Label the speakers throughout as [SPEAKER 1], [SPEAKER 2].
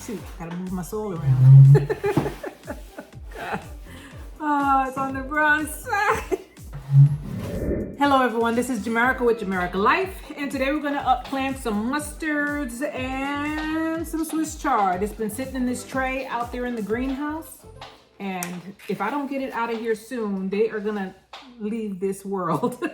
[SPEAKER 1] Shoot, gotta move my soil around. Oh, it's on the wrong side. Hello everyone, this is Jamerica with Jamerica Life, and today we're gonna upplant some mustards and some Swiss chard. It's been sitting in this tray out there in the greenhouse, and if I don't get it out of here soon, they are gonna leave this world.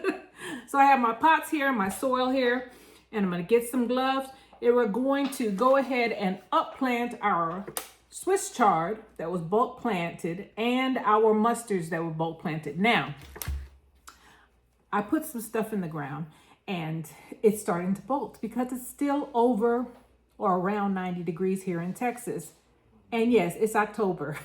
[SPEAKER 1] So I have my pots here, my soil here, and I'm gonna get some gloves, and we're going to go ahead and upplant our Swiss chard that was bulk planted and our mustards that were bulk planted. Now, I put some stuff in the ground and it's starting to bolt because it's still over or around 90 degrees here in Texas. And yes, it's October.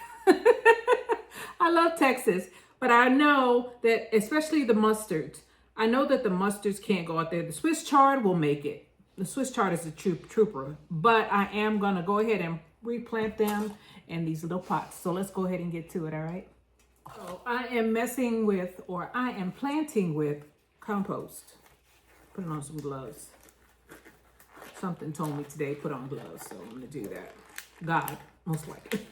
[SPEAKER 1] I love Texas, but I know that especially the mustards, I know that the mustards can't go out there. The Swiss chard will make it. The Swiss chard is a trooper, but I am gonna go ahead and replant them in these little pots. So let's go ahead and get to it, all right? So I am messing with, or I am planting with compost. Putting on some gloves. Something told me today put on gloves, so I'm gonna do that. God, most likely.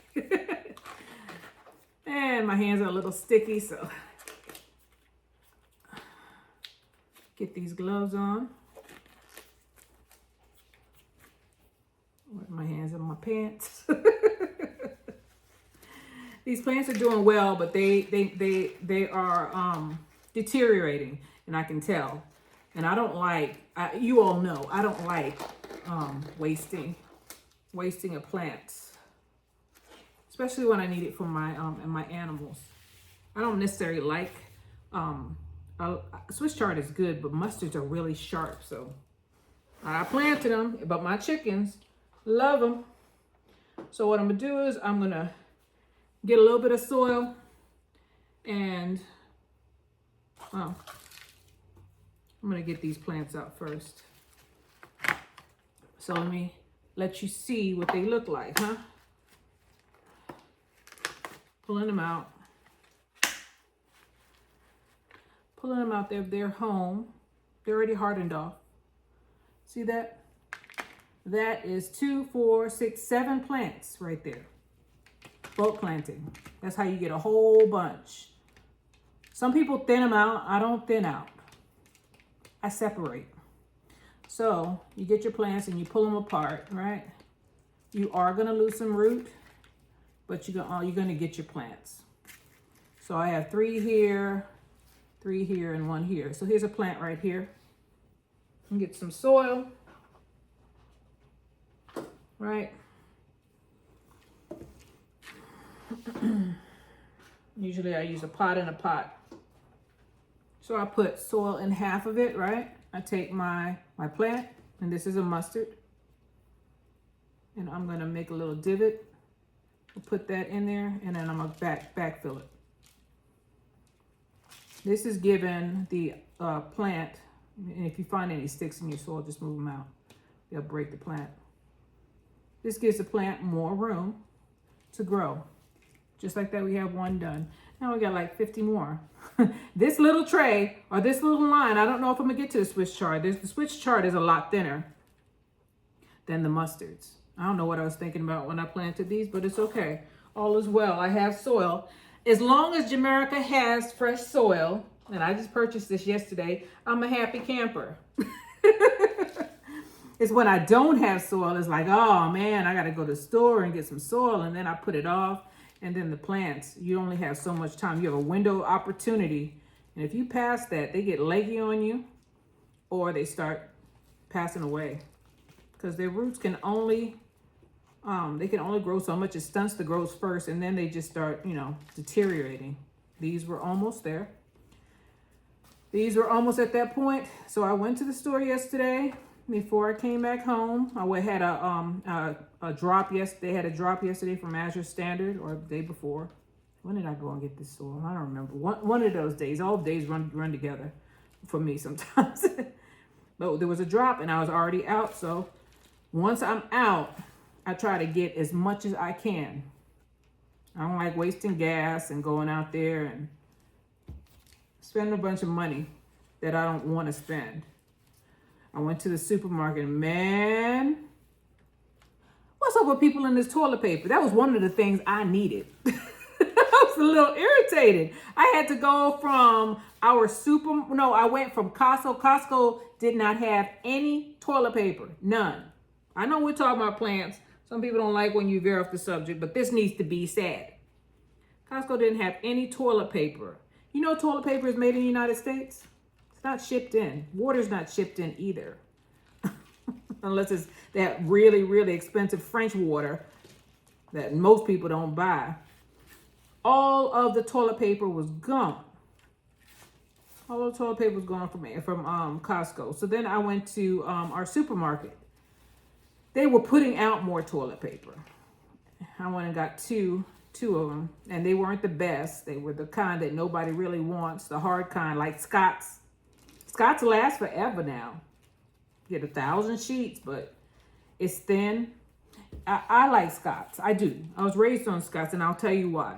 [SPEAKER 1] And my hands are a little sticky, so get these gloves on. With my hands in my pants. These plants are doing well, but they are deteriorating, and I can tell. And I don't like, you all know, I don't like wasting a plant, especially when I need it for my and my animals. I don't necessarily like Swiss chard is good, but mustards are really sharp. So I planted them, but my chickens love them. So what I'm gonna do is I'm gonna get a little bit of soil and I'm gonna get these plants out first. So let me let you see what they look like, huh? Pulling them out. Pulling them out their home. They're already hardened off. See that? That is 2, 4, 6, 7 plants right there. Bulk planting. That's how you get a whole bunch. Some people thin them out. I don't thin out. I separate. So you get your plants and you pull them apart, right? You are going to lose some root, but you're going to get your plants. So I have 3 here, and 1 here. So here's a plant right here. And get some soil. Right. Usually I use a pot and a pot. So I put soil in half of it, right? I take my plant, and this is a mustard. And I'm gonna make a little divot. I'll put that in there, and then I'm gonna backfill it. This is giving the plant, and if you find any sticks in your soil, just move them out. They'll break the plant. This gives the plant more room to grow. Just like that, we have 1 done. Now we got like 50 more. This little tray, or this little line, I don't know if I'm gonna get to the Swiss chard. The Swiss chard is a lot thinner than the mustards. I don't know what I was thinking about when I planted these, but it's okay. All is well. I have soil. As long as Jamerica has fresh soil, and I just purchased this yesterday, I'm a happy camper. It's when I don't have soil, it's like, oh man, I got to go to the store and get some soil, and then I put it off. And then the plants, you only have so much time. You have a window of opportunity. And if you pass that, they get leggy on you, or they start passing away. Because their roots can only, they can only grow so much. It stunts the growth first, and then they just start, deteriorating. These were almost there. These were almost at that point. So I went to the store yesterday. Before I came back home, I had a drop yesterday. They had a drop yesterday from Azure Standard, or the day before. When did I go and get this soil? I don't remember. One of those days. All days run together for me sometimes. But there was a drop, and I was already out. So once I'm out, I try to get as much as I can. I don't like wasting gas and going out there and spending a bunch of money that I don't want to spend. I went to the supermarket, man. What's up with people in this toilet paper? That was one of the things I needed. I was a little irritated. I had to go from I went from Costco. Costco did not have any toilet paper, none. I know we're talking about plants. Some people don't like when you veer off the subject, but this needs to be said. Costco didn't have any toilet paper. You know toilet paper is made in the United States? It's not shipped in. Water's not shipped in either. Unless it's that really, really expensive French water that most people don't buy. All of the toilet paper was gone. All the toilet paper was gone from Costco. So then I went to our supermarket. They were putting out more toilet paper. I went and got two of them, and they weren't the best. They were the kind that nobody really wants, the hard kind, like Scott's. Scott's last forever now. You get 1,000 sheets, but it's thin. I like Scott's. I do. I was raised on Scott's, and I'll tell you why.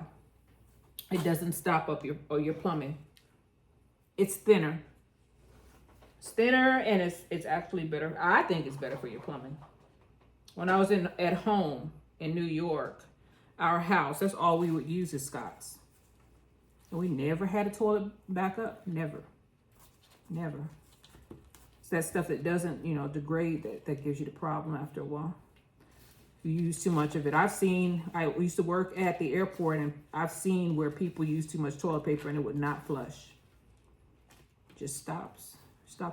[SPEAKER 1] It doesn't stop up your plumbing. It's thinner. It's thinner, and it's actually better. I think it's better for your plumbing. When I was at home in New York, our house, that's all we would use is Scott's. And we never had a toilet backup. Never. It's that stuff that doesn't, degrade that gives you the problem after a while. You use too much of it. I used to work at the airport, and I've seen where people use too much toilet paper and it would not flush. It just stops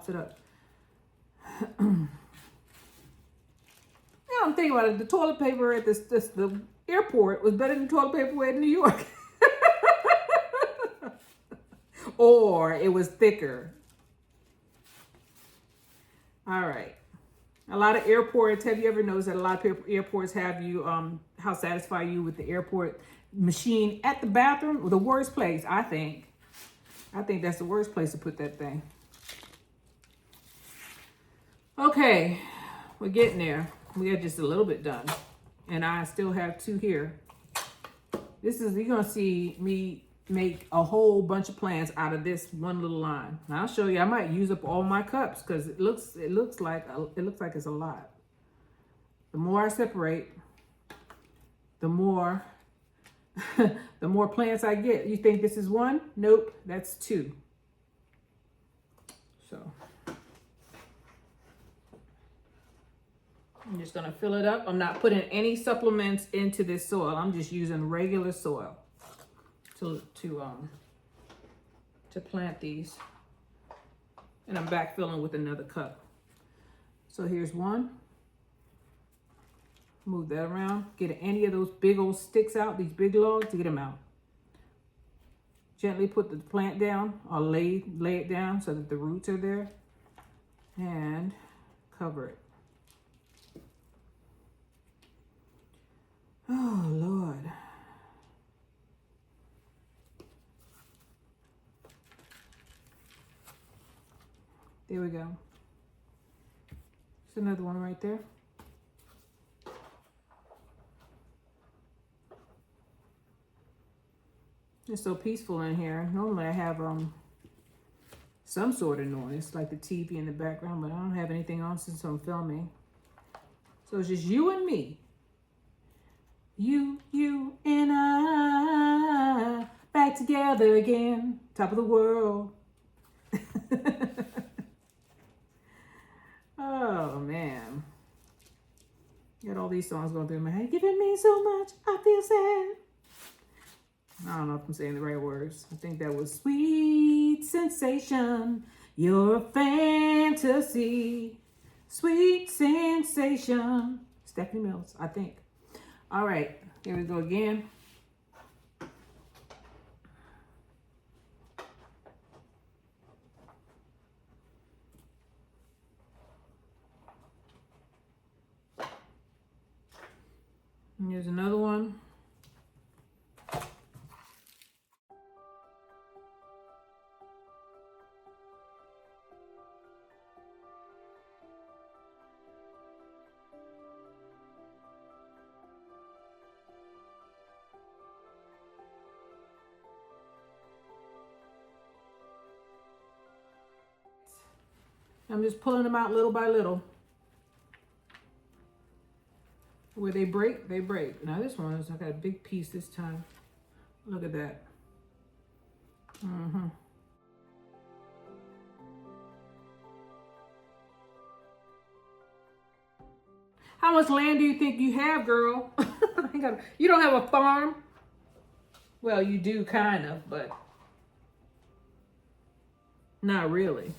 [SPEAKER 1] it up. I'm thinking about it. The toilet paper at the airport was better than toilet paper way in New York. Or it was thicker. All right. A lot of airports, have you ever noticed that a lot of airports have you, how satisfy you with the airport machine at the bathroom? The worst place, I think. I think that's the worst place to put that thing. Okay, we're getting there. We got just a little bit done. And I still have 2 here. You're going to see me make a whole bunch of plants out of this one little line. And I'll show you. I might use up all my cups because it looks like it's a lot. The more I separate, the more the more plants I get. You think this is 1? Nope, that's 2. So I'm just gonna fill it up. I'm not putting any supplements into this soil. I'm just using regular soil to plant these. And I'm backfilling with another cup. So here's 1. Move that around. Get any of those big old sticks out, these big logs, to get them out. Gently put the plant down or lay it down so that the roots are there. And cover it. Oh, Lord. There we go. There's another one right there. It's so peaceful in here. Normally I have some sort of noise, like the TV in the background, but I don't have anything on since I'm filming. So it's just you and me. You and I, back together again, top of the world. Oh, man. Got all these songs going through my head. Giving me so much, I feel sad. I don't know if I'm saying the right words. I think that was Sweet Sensation. You're a fantasy. Sweet Sensation. Stephanie Mills, I think. All right, here we go again. And here's another one. I'm just pulling them out little by little. Where they break, they break. Now this one is, I got a big piece this time. Look at that. How much land do you think you have, girl? You don't have a farm? Well, you do kind of, but not really.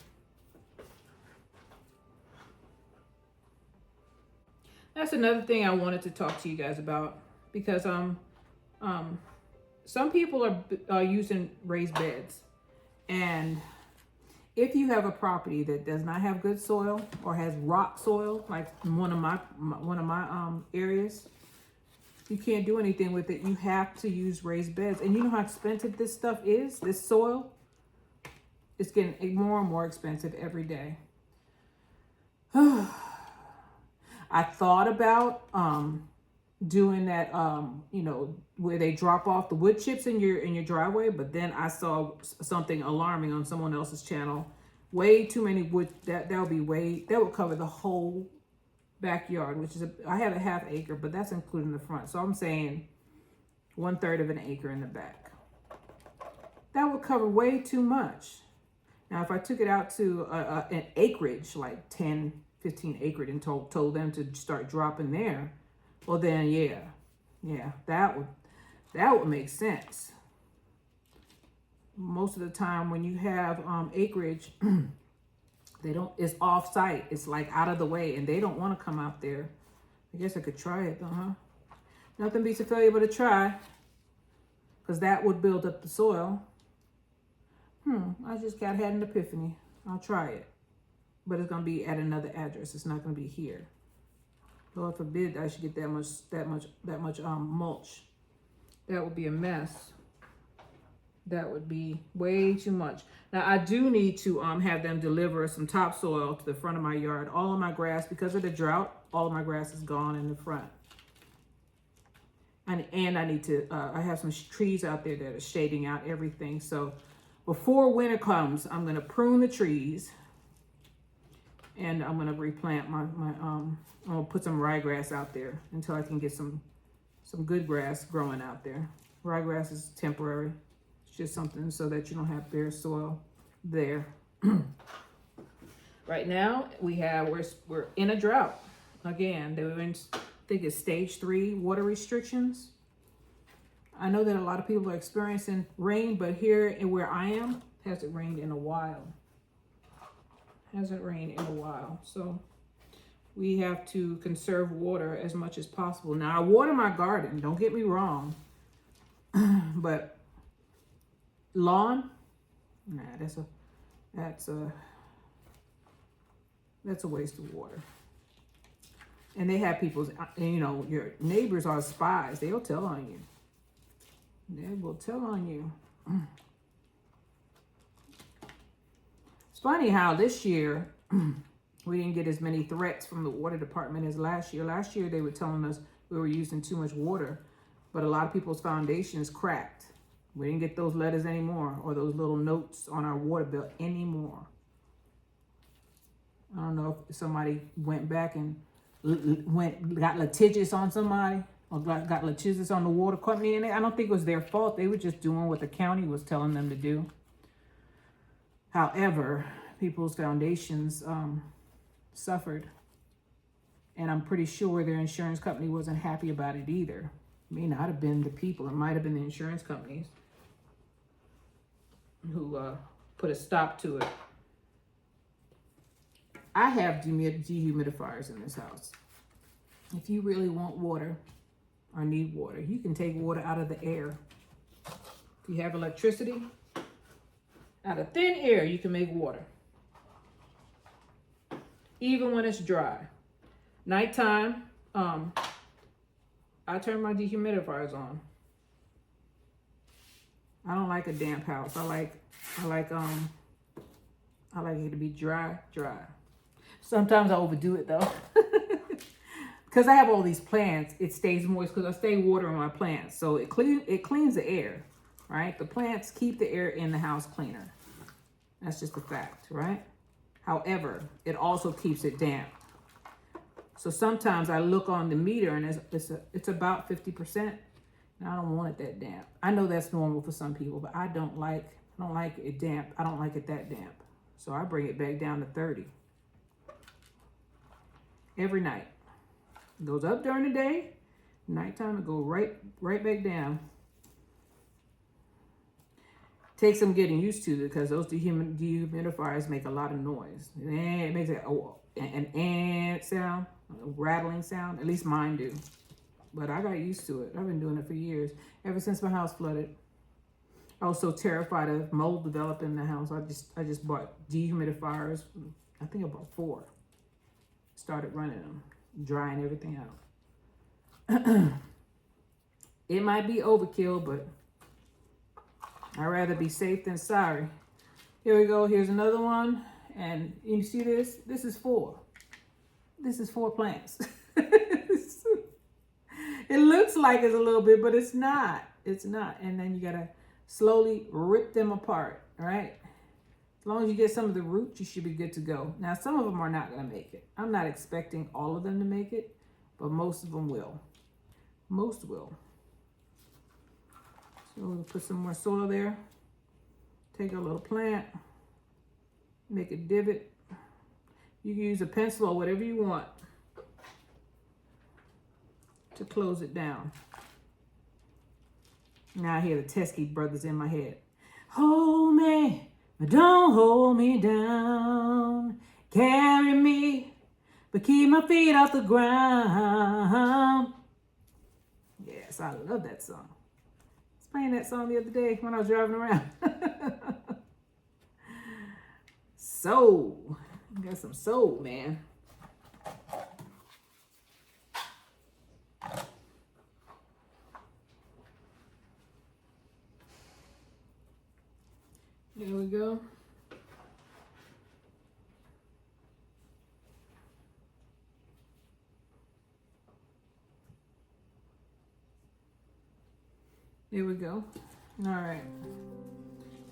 [SPEAKER 1] That's another thing I wanted to talk to you guys about, because some people are using raised beds, and if you have a property that does not have good soil or has rock soil, like one of my areas, you can't do anything with it. You have to use raised beds. And you know how expensive this stuff is, this soil? It's getting more and more expensive every day. I thought about doing that, where they drop off the wood chips in your driveway, but then I saw something alarming on someone else's channel. Way too many wood. That would cover the whole backyard, which is I have a ½ acre, but that's including the front. So I'm saying 1/3 of an acre in the back. That would cover way too much. Now, if I took it out to an acreage, like 10, 15 acre, and told them to start dropping there, well then, yeah, that would make sense. Most of the time when you have acreage, it's off site. It's like out of the way, and they don't want to come out there. I guess I could try it though, huh? Nothing beats a failure but a try, because that would build up the soil. I just had an epiphany. I'll try it, but it's gonna be at another address. It's not gonna be here. Lord forbid I should get that much mulch. That would be a mess. That would be way too much. Now I do need to have them deliver some topsoil to the front of my yard. All of my grass, because of the drought, all of my grass is gone in the front. And I need to, I have some trees out there that are shading out everything. So before winter comes, I'm gonna prune the trees, and I'm gonna replant I'm gonna put some ryegrass out there until I can get some good grass growing out there. Ryegrass is temporary. It's just something so that you don't have bare soil there. Right now we're in a drought again. They were in, I think it's stage 3 water restrictions. I know that a lot of people are experiencing rain, but here and where I am, hasn't rained in a while. So we have to conserve water as much as possible. Now I water my garden, don't get me wrong, but lawn, nah, that's a waste of water. And they have people's, your neighbors are spies. They'll tell on you. They will tell on you. It's funny how this year we didn't get as many threats from the water department as last year. Last year they were telling us we were using too much water, but a lot of people's foundations cracked. We didn't get those letters anymore, or those little notes on our water bill anymore. I don't know if somebody went back and got litigious on somebody, or got litigious on the water company, and I don't think it was their fault. They were just doing what the county was telling them to do. However, people's foundations suffered, and I'm pretty sure their insurance company wasn't happy about it either. It may not have been the people. It might have been the insurance companies who put a stop to it. I have dehumidifiers in this house. If you really want water or need water, you can take water out of the air. If you have electricity, out of thin air, you can make water. Even when it's dry. Nighttime, I turn my dehumidifiers on. I don't like a damp house. I like it to be dry. Sometimes I overdo it though. Because I have all these plants, it stays moist because I stay watering my plants. So it cleans the air, right? The plants keep the air in the house cleaner. That's just a fact, right? However, it also keeps it damp. So sometimes I look on the meter and it's about 50%. And I don't want it that damp. I know that's normal for some people, but I don't like it damp. I don't like it that damp. So I bring it back down to 30 every night. It goes up during the day, nighttime it goes right back down. Takes some getting used to because those dehumidifiers make a lot of noise. It makes an ant sound, a rattling sound. At least mine do. But I got used to it. I've been doing it for years, ever since my house flooded. I was so terrified of mold developing in the house. I just bought dehumidifiers. I think I bought 4. Started running them, drying everything out. It might be overkill, but I'd rather be safe than sorry. Here we go. Here's another one. And you see this? This is 4. This is 4 plants. It looks like it's a little bit, but it's not. It's not. And then you got to slowly rip them apart, all right? As long as you get some of the roots, you should be good to go. Now, some of them are not going to make it. I'm not expecting all of them to make it, but most of them will. Most will. So we'll put some more soil there. Take a little plant. Make a divot. You can use a pencil or whatever you want to close it down. Now I hear the Teskey brothers in my head. Hold me, but don't hold me down. Carry me, but keep my feet off the ground. Yes, I love that song. I was playing that song the other day when I was driving around. Soul. Got some soul, man. There we go. There we go. All right.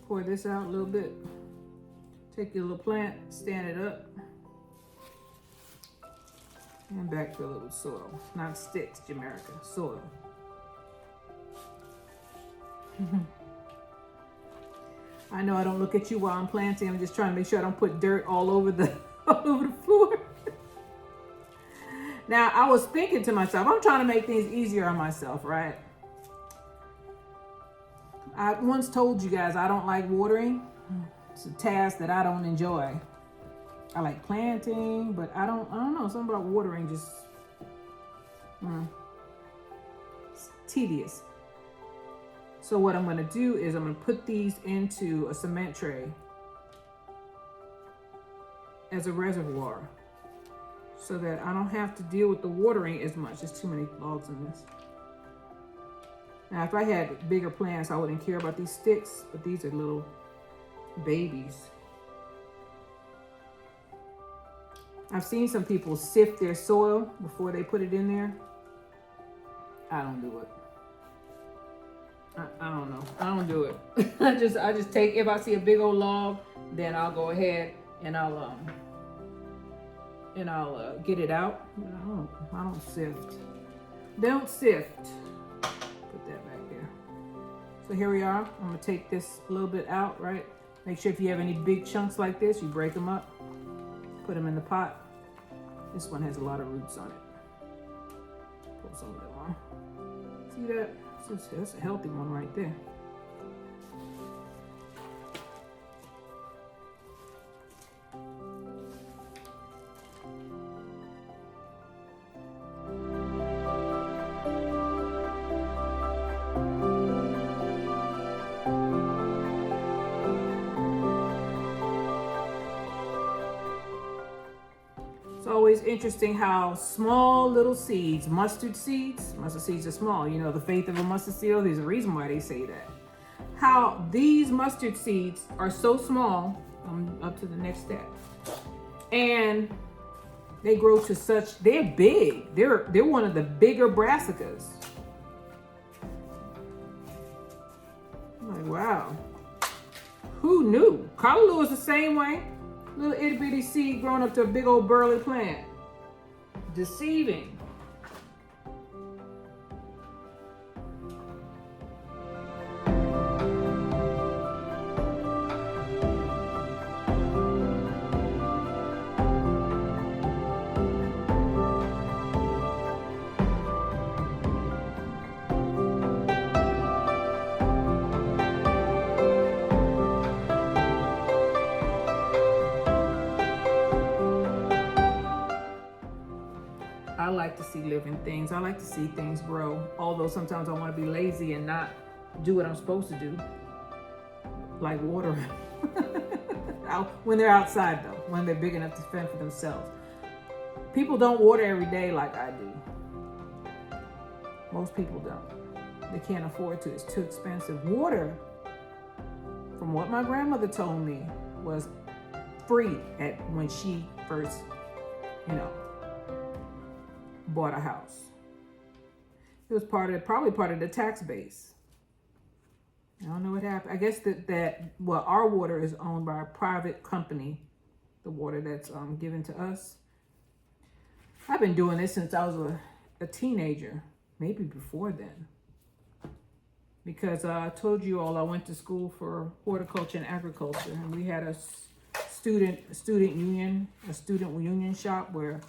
[SPEAKER 1] Pour this out a little bit. Take your little plant, stand it up. And backfill it with soil. Not sticks, Jamaica. Soil. I know I don't look at you while I'm planting. I'm just trying to make sure I don't put dirt all over the floor. Now, I was thinking to myself, I'm trying to make things easier on myself, right? I once told you guys I don't like watering. It's a task that I don't enjoy. I like planting, but I don't know. Something about watering just it's tedious. So what I'm going to do is I'm going to put these into a cement tray as a reservoir so that I don't have to deal with the watering as much. There's too many logs in this. Now, if I had bigger plants, I wouldn't care about these sticks, but these are little babies. I've seen some people sift their soil before they put it in there. I don't do it. I don't know. I don't do it. I just take, if I see a big old log, then I'll go ahead and I'll get it out. I don't sift. Don't sift. Put that back there. So here we are. I'm gonna take this a little bit out, right? Make sure if you have any big chunks like this, you break them up, put them in the pot. This one has a lot of roots on it. Pull some of that on. See that? That's a healthy one right there. It's always interesting how small little seeds, mustard seeds are small. You know, the faith of a mustard seed, there's a reason why they say that. How these mustard seeds are so small, up to the next step. And they grow to such, they're big. They're one of the bigger brassicas. I'm like, wow. Who knew? Callaloo is the same way. Little itty bitty seed growing up to a big old burly plant. Deceiving. I like to see living things. I like to see things grow. Although sometimes I want to be lazy and not do what I'm supposed to do. Like water. When they're outside though, when they're big enough to fend for themselves. People don't water every day like I do. Most people don't. They can't afford to. It's too expensive. Water, from what my grandmother told me, was free when she first, bought a house. It was probably part of the tax base. I don't know what happened. I guess that our water is owned by a private company, the water that's given to us. I've been doing this since I was a teenager, maybe before then. Because I told you all I went to school for horticulture and agriculture, and we had a student union shop where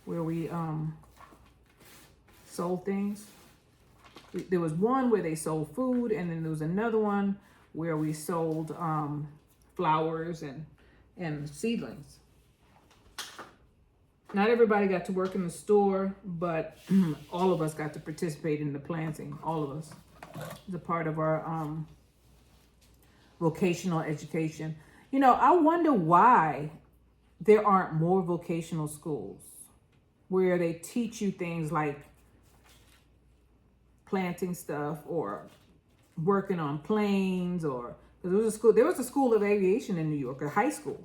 [SPEAKER 1] we sold things. There was one where they sold food, and then there was another one where we sold flowers and seedlings. Not everybody got to work in the store, but all of us got to participate in the planting. All of us. It's a part of our vocational education. I wonder why there aren't more vocational schools where they teach you things like planting stuff or working on planes, or there was a school of aviation in New York, a high school,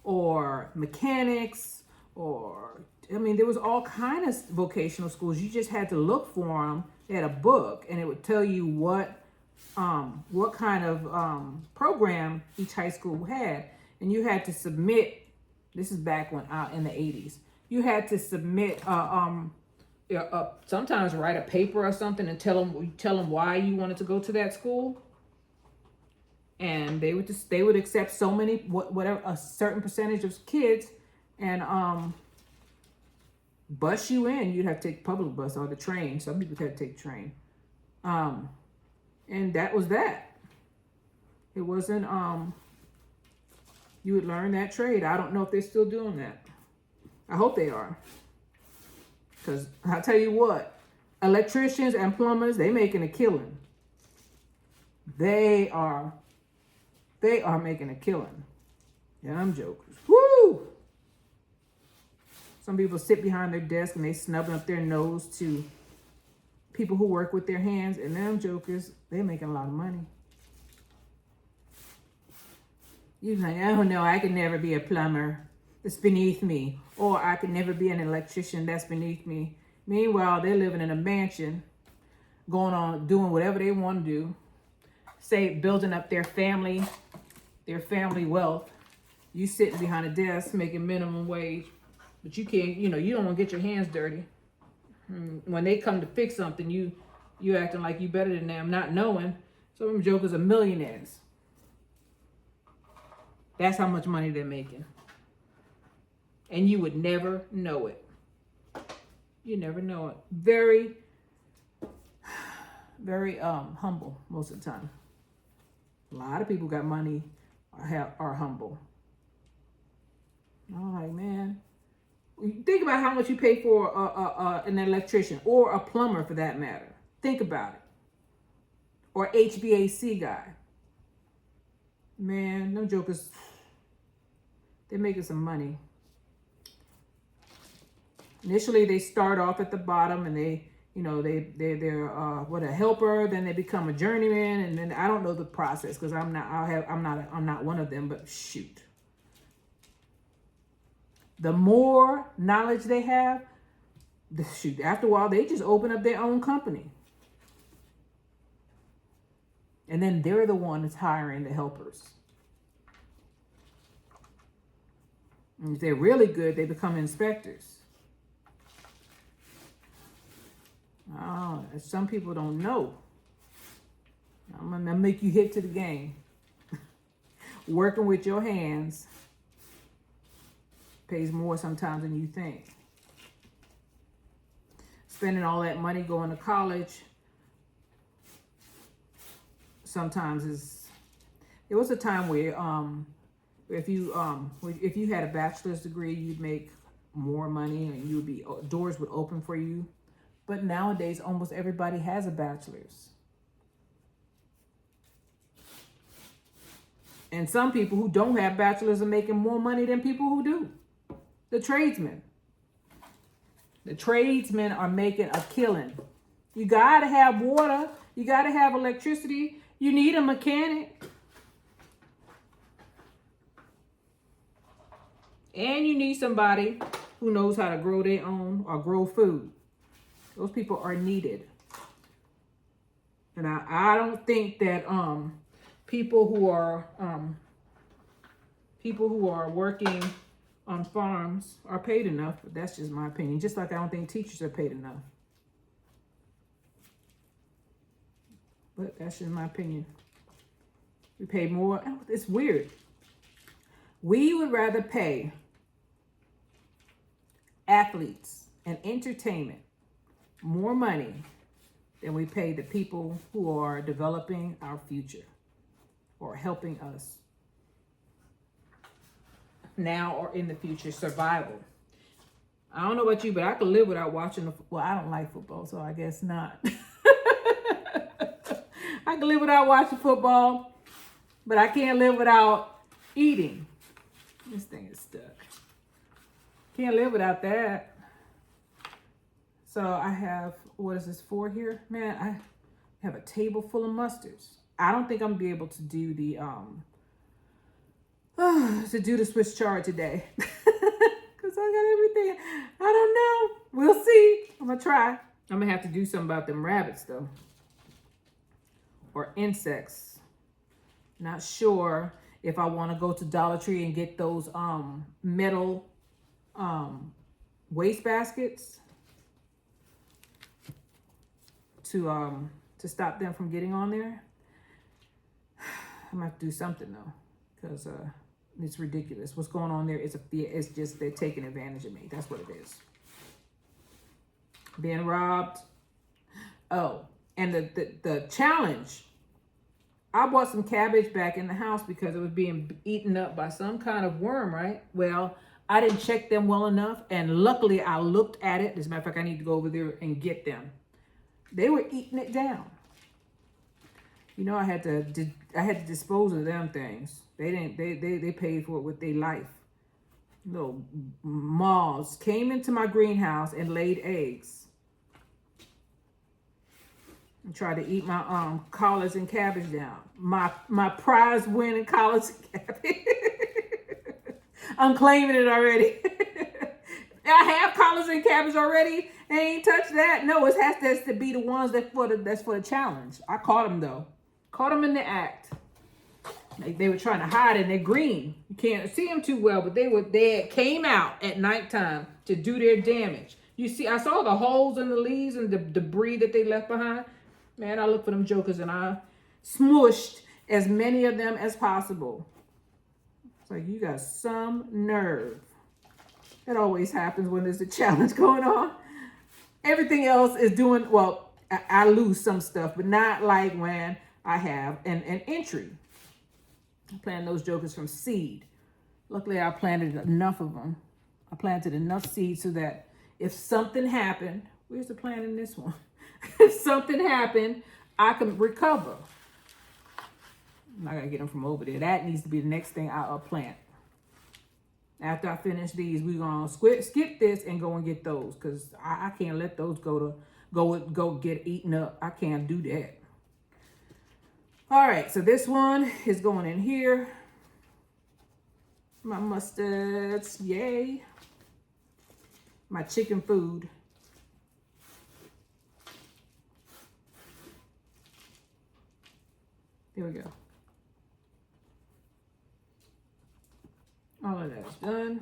[SPEAKER 1] or mechanics, there was all kind of vocational schools. You just had to look for them. They had a book, and it would tell you what kind of program each high school had, and you had to submit. This is back when in the 80s. You had to submit, sometimes write a paper or something and tell them why you wanted to go to that school. And they would accept so many, whatever, a certain percentage of kids, and bus you in. You'd have to take public bus or the train. Some people had to take train. And that was that. It wasn't, you would learn that trade. I don't know if they're still doing that. I hope they are. Because I'll tell you what, electricians and plumbers, they making a killing. They are making a killing. Yeah, I'm joking. Woo! Some people sit behind their desk and they snubbing up their nose to people who work with their hands, and them jokers, they're making a lot of money. You're like, oh no, I could never be a plumber. It's beneath me. Or I could never be an electrician. That's beneath me. Meanwhile, they're living in a mansion, going on, doing whatever they want to do. Say, building up their family wealth. You sitting behind a desk making minimum wage, but you can't, you don't want to get your hands dirty. When they come to fix something, you acting like you better than them, not knowing. Some of them jokers are millionaires. That's how much money they're making. And you would never know it. You never know it. Very, very humble most of the time. A lot of people got money are humble. I'm like, man, think about how much you pay for an electrician or a plumber for that matter. Think about it. Or HVAC guy. Man, them jokers, they're making some money. Initially, they start off at the bottom, and they're a helper. Then they become a journeyman, and then I don't know the process because I'm not one of them. But shoot, the more knowledge they have, after a while, they just open up their own company. And then they're the one that's hiring the helpers. And if they're really good, they become inspectors. Oh, some people don't know. I'm gonna make you hip to the game. Working with your hands pays more sometimes than you think. Spending all that money going to college sometimes is. There was a time where if you had a bachelor's degree, you'd make more money and you would be, doors would open for you. But nowadays, almost everybody has a bachelor's. And some people who don't have bachelors are making more money than people who do. The tradesmen. The tradesmen are making a killing. You got to have water. You got to have electricity. You need a mechanic. And you need somebody who knows how to grow their own or grow food. Those people are needed. And I don't think that people who are working on farms are paid enough, but that's just my opinion. Just like I don't think teachers are paid enough. But that's just my opinion. We pay more. It's weird. We would rather pay athletes and entertainment more money than we pay the people who are developing our future or helping us now or in the future survival. I don't know about you, but I could live without watching well, I don't like football, so I guess not. I can live without watching football, but I can't live without eating. This thing is stuck. Can't live without that. So I have, what is this for here? Man, I have a table full of mustards. I don't think I'm gonna be able to do the Swiss chard today. Cause I got everything. I don't know. We'll see. I'm gonna try. I'm gonna have to do something about them rabbits though. Or insects. Not sure if I want to go to Dollar Tree and get those metal waste baskets to stop them from getting on there. I'm gonna have to do something though, because it's ridiculous. What's going on there is it's just they're taking advantage of me. That's what it is. Being robbed. Oh, and the challenge. I bought some cabbage back in the house because it was being eaten up by some kind of worm, right? Well, I didn't check them well enough, and luckily I looked at it. As a matter of fact, I need to go over there and get them. They were eating it down. You know, I had to dispose of them things. They paid for it with their life. Little moths came into my greenhouse and laid eggs. And tried to eat my collards and cabbage down. My prize winning collards and cabbage. I'm claiming it already. I have collards and cabbage already. I ain't touched that. No, it has to be the ones that's for the challenge. I caught them though. Caught them in the act. They were trying to hide and they're green. You can't see them too well, but they came out at nighttime to do their damage. You see, I saw the holes in the leaves and the debris that they left behind. Man, I looked for them jokers and I smushed as many of them as possible. It's like, you got some nerve. That always happens when there's a challenge going on. Everything else is doing, well, I lose some stuff, but not like when I have an entry. I planted those jokers from seed. Luckily, I planted enough of them. I planted enough seeds so that if something happened, where's the plant in this one? If something happened, I can recover. I gotta get them from over there. That needs to be the next thing I'll plant. After I finish these, we're gonna skip this and go and get those, because I can't let those go get eaten up. I can't do that. All right, so this one is going in here. My mustards, yay. My chicken food. There we go. All of that's done.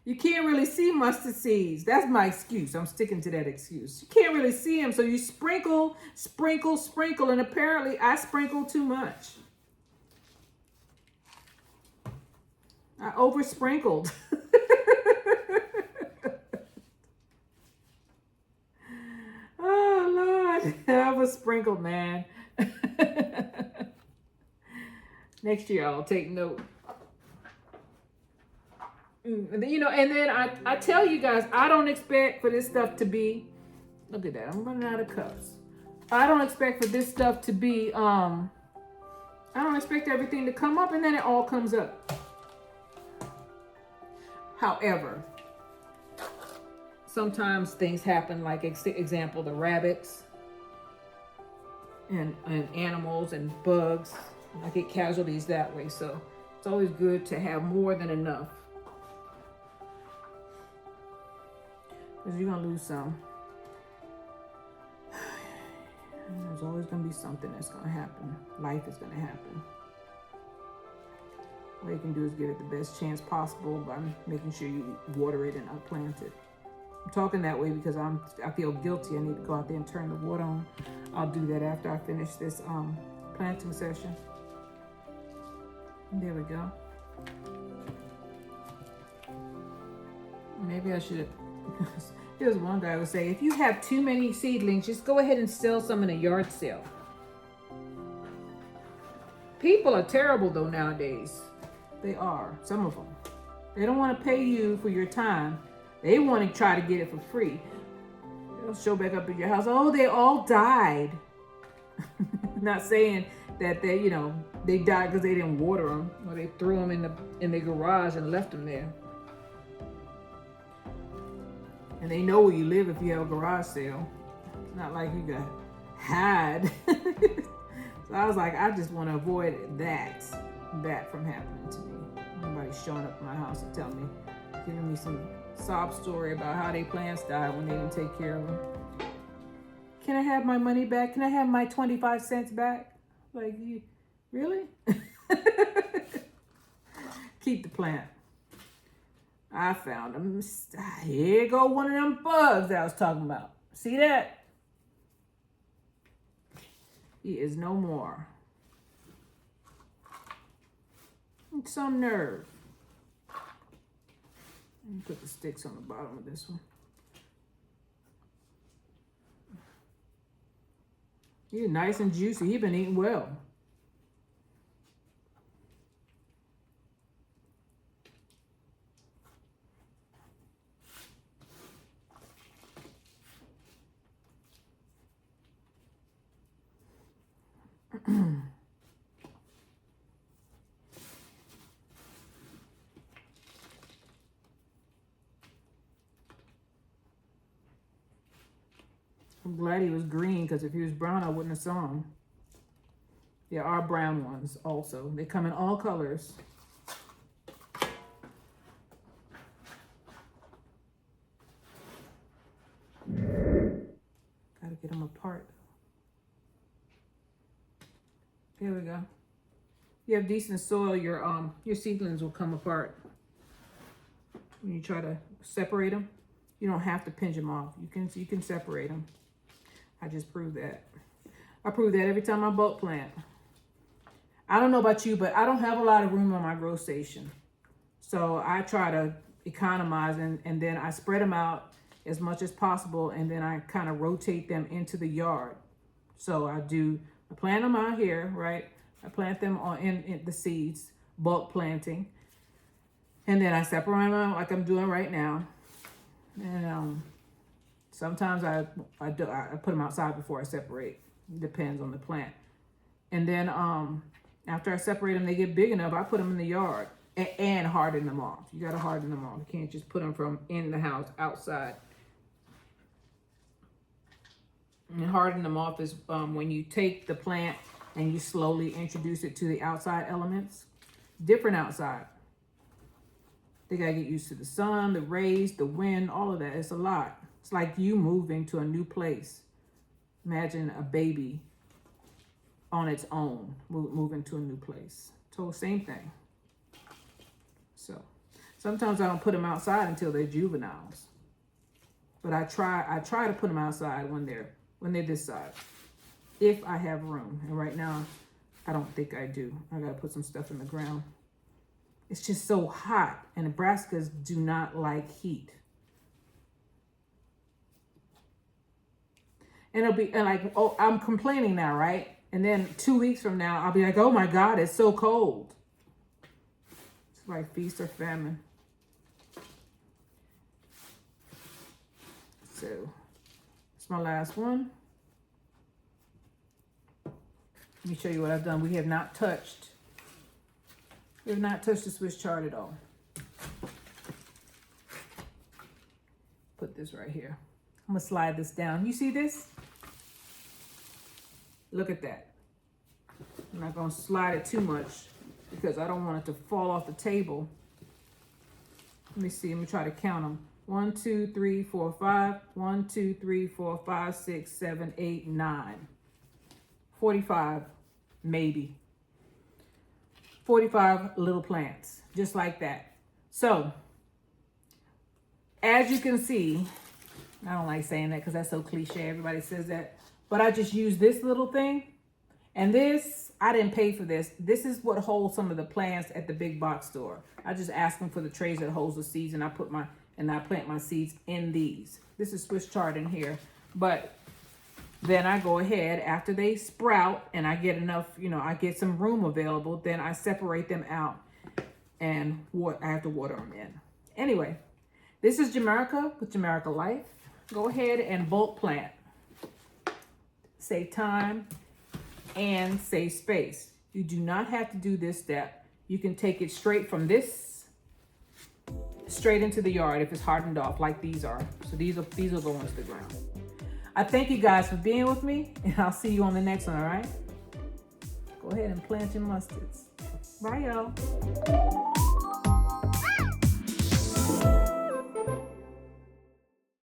[SPEAKER 1] You can't really see mustard seeds. That's my excuse. I'm sticking to that excuse. You can't really see them, so you sprinkle, sprinkle, sprinkle, and apparently I sprinkle too much. I over sprinkled. Oh Lord, I was sprinkled, man. Next year I'll take note. And then I tell you guys, I don't expect for this stuff to be, look at that, I'm running out of cups. I don't expect for this stuff to be, I don't expect everything to come up and then it all comes up. However, sometimes things happen, like example, the rabbits and animals and bugs. I get casualties that way, so it's always good to have more than enough. Because you're going to lose some. And there's always going to be something that's going to happen. Life is going to happen. All you can do is give it the best chance possible by making sure you water it and plant it. I'm talking that way because I feel guilty. I need to go out there and turn the water on. I'll do that after I finish this planting session. There we go. Maybe I should have. There's one guy who would say, if you have too many seedlings, just go ahead and sell some in a yard sale. People are terrible though nowadays. They are, some of them. They don't want to pay you for your time. They want to try to get it for free. They'll show back up at your house. Oh, they all died. Not saying that they died because they didn't water them or they threw them in the garage and left them there. And they know where you live if you have a garage sale. It's not like you got hide. So I was like, I just want to avoid that from happening to me. Nobody showing up at my house and telling me, giving me some sob story about how their plants died when they didn't take care of them. Can I have my money back? Can I have my 25 cents back? Like, you really? Keep the plant. I found them. Here go one of them bugs I was talking about. See that? He is no more. Some nerve. Let me put the sticks on the bottom of this one. He's nice and juicy. He's been eating well. I'm glad he was green, because if he was brown, I wouldn't have saw him. There are brown ones also. They come in all colors. Gotta get them apart. Here we go. You have decent soil, your seedlings will come apart. When you try to separate them, you don't have to pinch them off. You can separate them. I just proved that. I prove that every time I bulk plant. I don't know about you, but I don't have a lot of room on my grow station. So I try to economize and then I spread them out as much as possible, and then I kind of rotate them into the yard. So I plant them out here, right? I plant them in the seeds, bulk planting. And then I separate them out like I'm doing right now. And sometimes I put them outside before I separate. It depends on the plant. And then after I separate them, they get big enough, I put them in the yard and harden them off. You got to harden them off. You can't just put them from in the house outside. And harden them off is when you take the plant and you slowly introduce it to the outside elements. Different outside. They got to get used to the sun, the rays, the wind, all of that. It's a lot. It's like you moving to a new place. Imagine a baby on its own, moving to a new place. So same thing. So sometimes I don't put them outside until they're juveniles. But I try to put them outside when they're this size, if I have room. And right now, I don't think I do. I gotta put some stuff in the ground. It's just so hot, and Nebraskas do not like heat. And it'll be like, oh, I'm complaining now, right? And then 2 weeks from now, I'll be like, oh my God, it's so cold. It's like feast or famine. So, it's my last one. Let me show you what I've done. We have not touched the Swiss chart at all. Put this right here. I'm gonna slide this down. You see this? Look at that. I'm not gonna slide it too much because I don't want it to fall off the table. Let me see, let me try to count them. 1, 2, 3, 4, 5. 1, 2, 3, 4, 5, 6, 7, 8, 9. 45, maybe. 45 little plants, just like that. So, as you can see, I don't like saying that because that's so cliche. Everybody says that. But I just use this little thing. And this, I didn't pay for this. This is what holds some of the plants at the big box store. I just ask them for the trays that holds the seeds, and I plant my seeds in these. This is Swiss chard in here. But then I go ahead after they sprout and I get enough, I get some room available, then I separate them out and I have to water them in. Anyway, this is Jamerica with Jamerica Life. Go ahead and bulk plant. Save time and save space. You do not have to do this step. You can take it straight from this straight into the yard if it's hardened off like these are. So these will go into the ground. I thank you guys for being with me, and I'll see you on the next one, all right? Go ahead and plant your mustards. Bye, y'all.